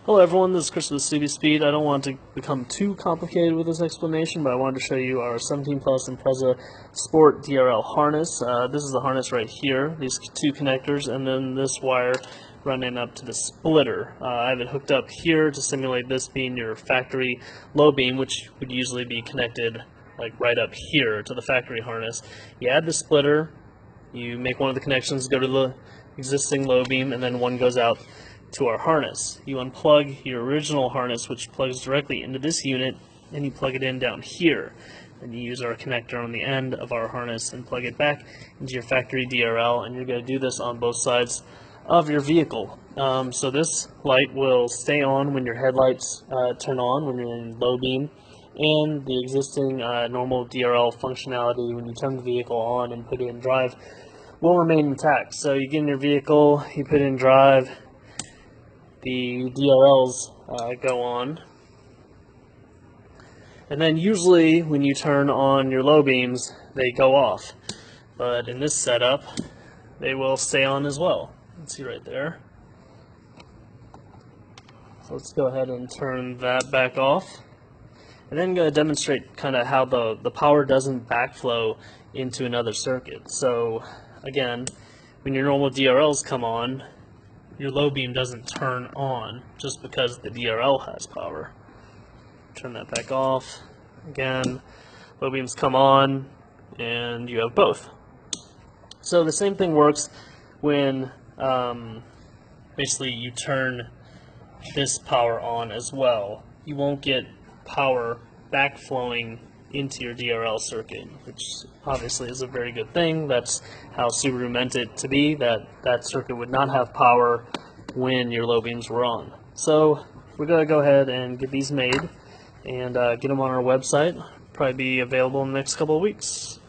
Hello everyone, this is Chris with SubiSpeed. I don't want to become too complicated with this explanation, but I wanted to show you our 17 Plus Impreza Sport DRL harness. This is the harness right here, these two connectors, and then this wire running up to the splitter. I have it hooked up here to simulate this being your factory low beam, which would usually be connected like right up here to the factory harness. You add the splitter, you make one of the connections go to the existing low beam, and then one goes out to our harness. You unplug your original harness, which plugs directly into this unit, and you plug it in down here. And you use our connector on the end of our harness and plug it back into your factory DRL, and you're going to do this on both sides of your vehicle. So this light will stay on when your headlights turn on when you're in low beam, and the existing normal DRL functionality when you turn the vehicle on and put it in drive will remain intact. So you get in your vehicle, you put it in drive, the DRLs go on, and then usually when you turn on your low beams they go off, but in this setup they will stay on as well. You can see right there. So let's go ahead and turn that back off, and then I'm going to demonstrate kind of how the power doesn't backflow into another circuit. So again, when your normal DRLs come on, your low beam doesn't turn on just because the DRL has power. Turn that back off. Again, low beams come on and you have both. So the same thing works when basically you turn this power on as well. You won't get power backflowing into your DRL circuit, which obviously is a very good thing. That's how Subaru meant it to be, that circuit would not have power when your low beams were on. So we're going to go ahead and get these made and get them on our website. Probably be available in the next couple of weeks.